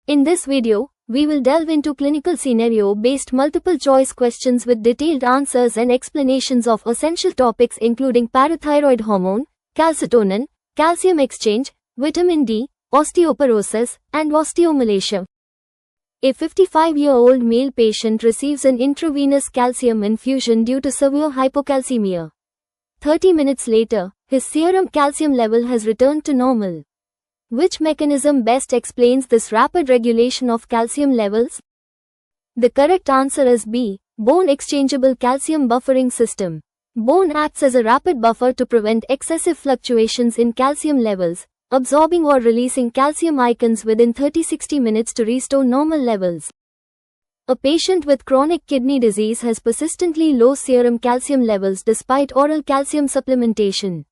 In this video, we will delve into clinical scenario-based multiple-choice questions with detailed answers and explanations of essential topics including parathyroid hormone, calcitonin, calcium exchange, vitamin D, osteoporosis, and osteomalacia. A 55-year-old male patient receives an intravenous calcium infusion due to severe hypocalcemia. 30 minutes later, his serum calcium level has returned to normal. Which mechanism best explains this rapid regulation of calcium levels? The correct answer is B. Bone exchangeable calcium buffering system. Bone acts as a rapid buffer to prevent excessive fluctuations in calcium levels, absorbing or releasing calcium ions within 30-60 minutes to restore normal levels. A patient with chronic kidney disease has persistently low serum calcium levels despite oral calcium supplementation.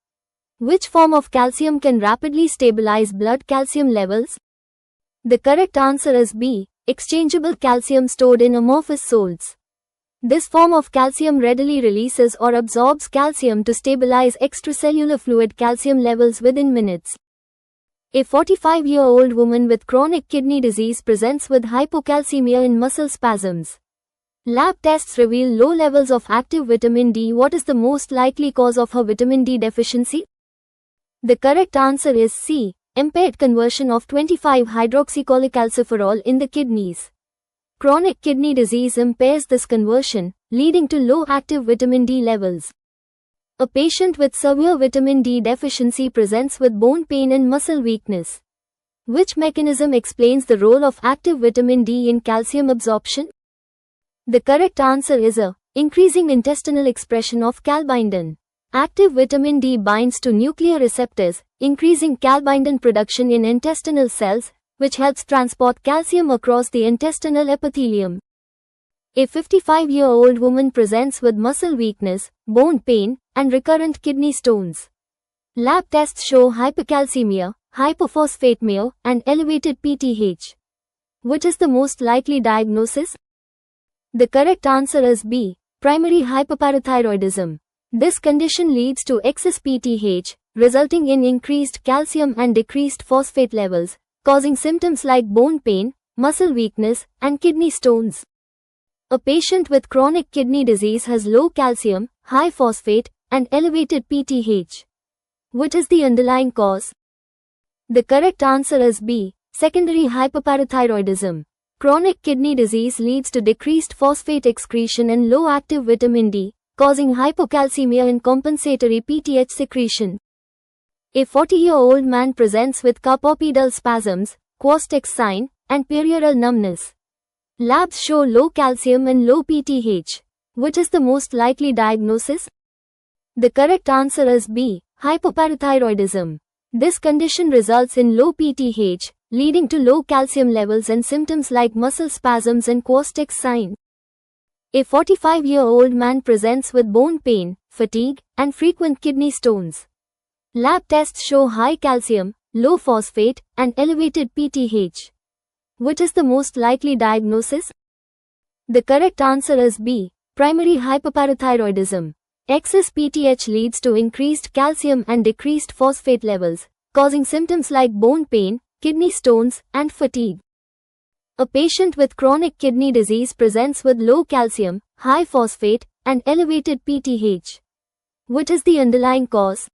Which form of calcium can rapidly stabilize blood calcium levels? The correct answer is B. Exchangeable calcium stored in amorphous salts. This form of calcium readily releases or absorbs calcium to stabilize extracellular fluid calcium levels within minutes. A 45-year-old woman with chronic kidney disease presents with hypocalcemia in muscle spasms. Lab tests reveal low levels of active vitamin D. What is the most likely cause of her vitamin D deficiency? The correct answer is C. Impaired conversion of 25-hydroxycholecalciferol in the kidneys. Chronic kidney disease impairs this conversion, leading to low active vitamin D levels. A patient with severe vitamin D deficiency presents with bone pain and muscle weakness. Which mechanism explains the role of active vitamin D in calcium absorption? The correct answer is A. Increasing intestinal expression of calbindin. Active vitamin D binds to nuclear receptors, increasing calbindin production in intestinal cells, which helps transport calcium across the intestinal epithelium. A 55-year-old woman presents with muscle weakness, bone pain, and recurrent kidney stones. Lab tests show hypercalcemia, hypophosphatemia, and elevated PTH. Which is the most likely diagnosis? The correct answer is B. Primary hyperparathyroidism. This condition leads to excess PTH, resulting in increased calcium and decreased phosphate levels, causing symptoms like bone pain, muscle weakness, and kidney stones. A patient with chronic kidney disease has low calcium, high phosphate, and elevated PTH. Which is the underlying cause? The correct answer is B. Secondary hyperparathyroidism. Chronic kidney disease leads to decreased phosphate excretion and low active vitamin D, causing hypocalcemia and compensatory PTH secretion. A 40-year-old man presents with carpopedal spasms, Quast-X sign, and perioral numbness. Labs show low calcium and low PTH. Which is the most likely diagnosis? The correct answer is B. Hypoparathyroidism. This condition results in low PTH, leading to low calcium levels and symptoms like muscle spasms and Quast-X sign. A 45-year-old man presents with bone pain, fatigue, and frequent kidney stones. Lab tests show high calcium, low phosphate, and elevated PTH. Which is the most likely diagnosis? The correct answer is B. Primary hyperparathyroidism. Excess PTH leads to increased calcium and decreased phosphate levels, causing symptoms like bone pain, kidney stones, and fatigue. A patient with chronic kidney disease presents with low calcium, high phosphate, and elevated PTH. Which is the underlying cause?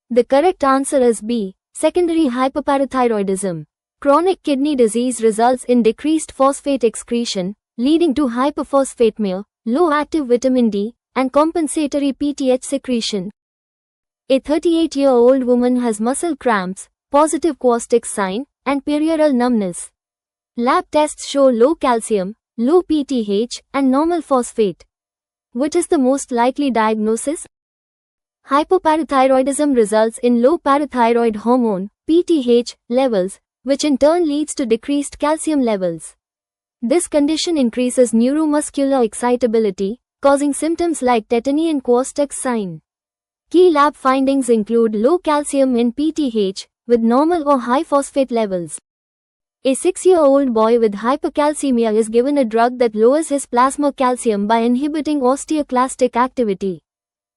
The correct answer is B. Secondary hyperparathyroidism. Chronic kidney disease results in decreased phosphate excretion, leading to hyperphosphatemia, low active vitamin D, and compensatory PTH secretion. A 38-year-old woman has muscle cramps, positive Quast-X sign, and perioral numbness. Lab tests show low calcium, low PTH, and normal phosphate. Which is the most likely diagnosis? Hypoparathyroidism results in low parathyroid hormone, PTH, levels, which in turn leads to decreased calcium levels. This condition increases neuromuscular excitability, causing symptoms like tetany and Quast-X sign. Key lab findings include low calcium in PTH, with normal or high phosphate levels. A 6-year-old boy with hypercalcemia is given a drug that lowers his plasma calcium by inhibiting osteoclastic activity.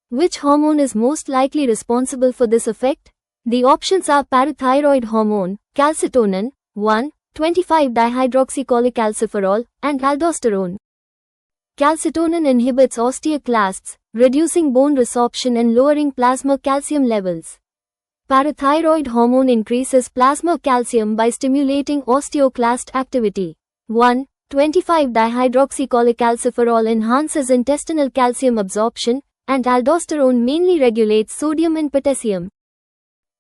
Which hormone is most likely responsible for this effect? The options are parathyroid hormone, calcitonin, 1, 1,25-dihydroxycholecalciferol, and aldosterone. Calcitonin inhibits osteoclasts, reducing bone resorption and lowering plasma calcium levels. Parathyroid hormone increases plasma calcium by stimulating osteoclast activity. 1,25-dihydroxycholecalciferol enhances intestinal calcium absorption, and aldosterone mainly regulates sodium and potassium.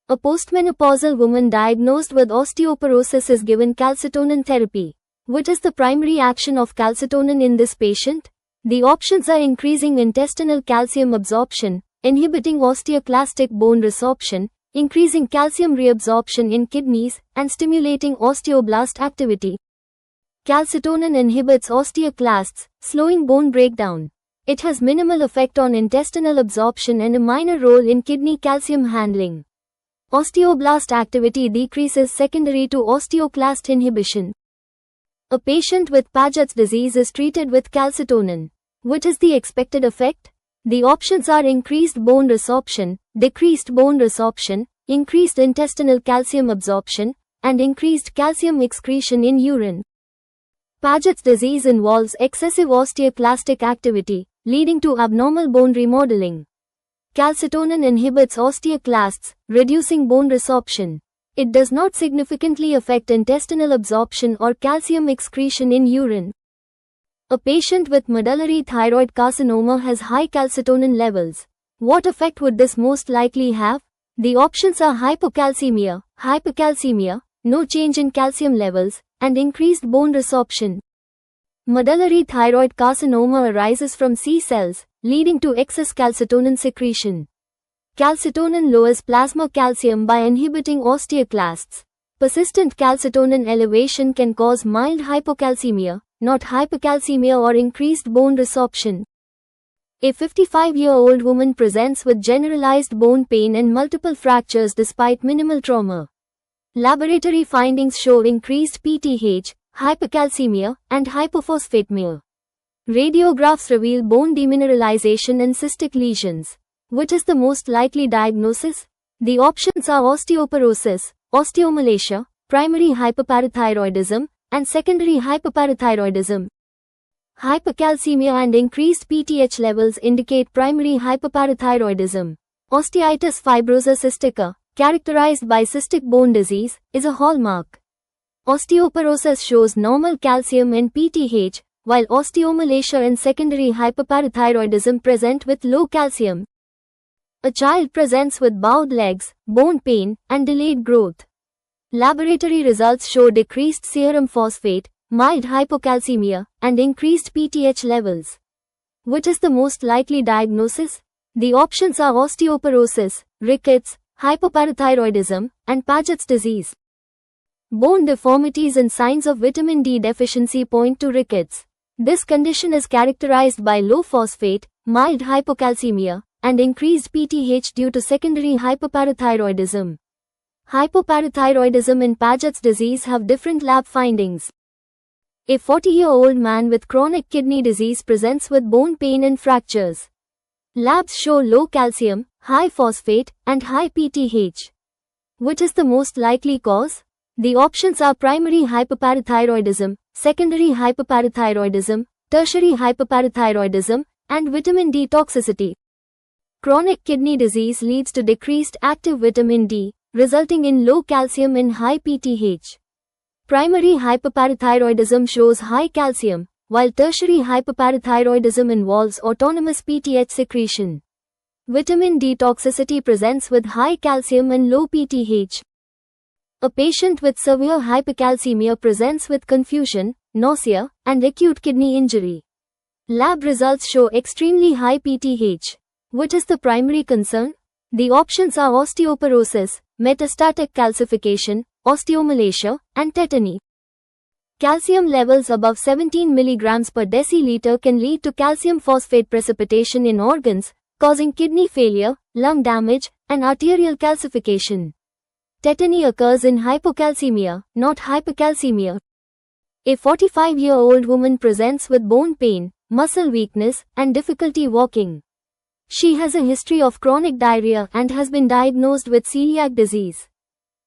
A postmenopausal woman diagnosed with osteoporosis is given calcitonin therapy. What is the primary action of calcitonin in this patient? The options are increasing intestinal calcium absorption, inhibiting osteoclastic bone resorption, increasing calcium reabsorption in kidneys, and stimulating osteoblast activity. Calcitonin inhibits osteoclasts, slowing bone breakdown. It has minimal effect on intestinal absorption and a minor role in kidney calcium handling. Osteoblast activity decreases secondary to osteoclast inhibition. A patient with Paget's disease is treated with calcitonin. What is the expected effect? The options are increased bone resorption, decreased bone resorption, increased intestinal calcium absorption, and increased calcium excretion in urine. Paget's disease involves excessive osteoclastic activity, leading to abnormal bone remodeling. Calcitonin inhibits osteoclasts, reducing bone resorption. It does not significantly affect intestinal absorption or calcium excretion in urine. A patient with medullary thyroid carcinoma has high calcitonin levels. What effect would this most likely have? The options are hypocalcemia, no change in calcium levels, and increased bone resorption. Medullary thyroid carcinoma arises from C cells, leading to excess calcitonin secretion. Calcitonin lowers plasma calcium by inhibiting osteoclasts. Persistent calcitonin elevation can cause mild hypocalcemia, not hypercalcemia, or increased bone resorption. A 55-year-old woman presents with generalized bone pain and multiple fractures despite minimal trauma. Laboratory findings show increased PTH, hypercalcemia, and hypophosphatemia. Radiographs reveal bone demineralization and cystic lesions. What is the most likely diagnosis? The options are osteoporosis, osteomalacia, primary hyperparathyroidism, and secondary hyperparathyroidism. Hypercalcemia and increased PTH levels indicate primary hyperparathyroidism. Osteitis fibrosa cystica, characterized by cystic bone disease, is a hallmark. Osteoporosis shows normal calcium and PTH, while osteomalacia and secondary hyperparathyroidism present with low calcium. A child presents with bowed legs, bone pain, and delayed growth. Laboratory results show decreased serum phosphate, mild hypocalcemia, and increased PTH levels. What is the most likely diagnosis? The options are osteoporosis, rickets, hypoparathyroidism, and Paget's disease. Bone deformities and signs of vitamin D deficiency point to rickets. This condition is characterized by low phosphate, mild hypocalcemia, and increased PTH due to secondary hyperparathyroidism. Hypoparathyroidism and Paget's disease have different lab findings. A 40-year-old man with chronic kidney disease presents with bone pain and fractures. Labs show low calcium, high phosphate, and high PTH. What is the most likely cause? The options are primary hyperparathyroidism, secondary hyperparathyroidism, tertiary hyperparathyroidism, and vitamin D toxicity. Chronic kidney disease leads to decreased active vitamin D, resulting in low calcium and high PTH. Primary hyperparathyroidism shows high calcium, while tertiary hyperparathyroidism involves autonomous PTH secretion. Vitamin D toxicity presents with high calcium and low PTH. A patient with severe hypercalcemia presents with confusion, nausea, and acute kidney injury. Lab results show extremely high PTH. What is the primary concern? The options are osteoporosis, metastatic calcification, osteomalacia, and tetany. Calcium levels above 17 mg per deciliter can lead to calcium phosphate precipitation in organs, causing kidney failure, lung damage, and arterial calcification. Tetany occurs in hypocalcemia, not hypercalcemia. A 45-year-old woman presents with bone pain, muscle weakness, and difficulty walking. She has a history of chronic diarrhea and has been diagnosed with celiac disease.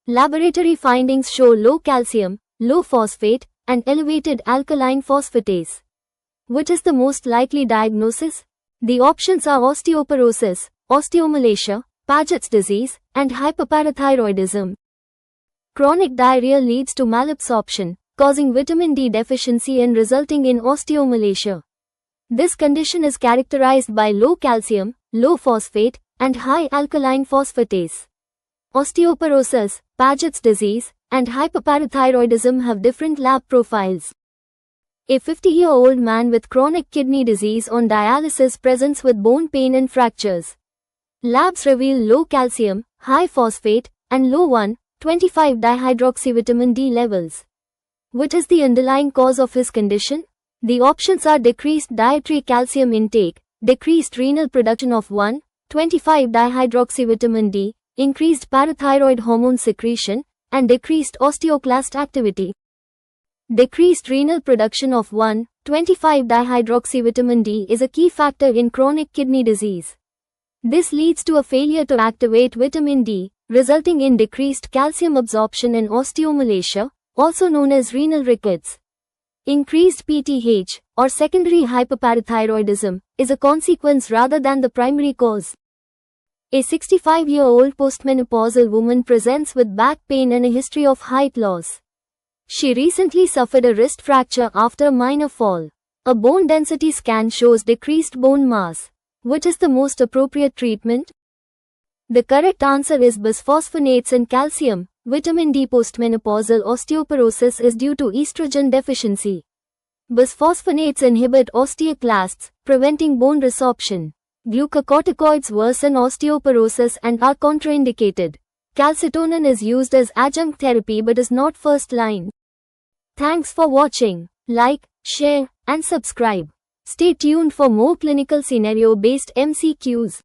Laboratory findings show low calcium, low phosphate, and elevated alkaline phosphatase. Which is the most likely diagnosis? The options are osteoporosis, osteomalacia, Paget's disease, and hyperparathyroidism. Chronic diarrhea leads to malabsorption, causing vitamin D deficiency and resulting in osteomalacia. This condition is characterized by low calcium, low phosphate, and high alkaline phosphatase. Osteoporosis, Paget's disease, and hyperparathyroidism have different lab profiles. A 50-year-old man with chronic kidney disease on dialysis presents with bone pain and fractures. Labs reveal low calcium, high phosphate, and low 1,25-dihydroxyvitamin D levels. What is the underlying cause of his condition? The options are decreased dietary calcium intake, decreased renal production of 1,25-dihydroxyvitamin D, increased parathyroid hormone secretion, and decreased osteoclast activity. Decreased renal production of 1,25-dihydroxyvitamin D is a key factor in chronic kidney disease. This leads to a failure to activate vitamin D, resulting in decreased calcium absorption and osteomalacia, also known as renal rickets. Increased PTH, or secondary hyperparathyroidism, is a consequence rather than the primary cause. A 65-year-old postmenopausal woman presents with back pain and a history of height loss. She recently suffered a wrist fracture after a minor fall. A bone density scan shows decreased bone mass. Which is the most appropriate treatment? The correct answer is bisphosphonates and calcium. Vitamin D. Postmenopausal osteoporosis is due to estrogen deficiency. Bisphosphonates inhibit osteoclasts, preventing bone resorption. Glucocorticoids worsen osteoporosis and are contraindicated. Calcitonin is used as adjunct therapy but is not first line. Thanks for watching. Like, share, and subscribe. Stay tuned for more clinical scenario-based MCQs.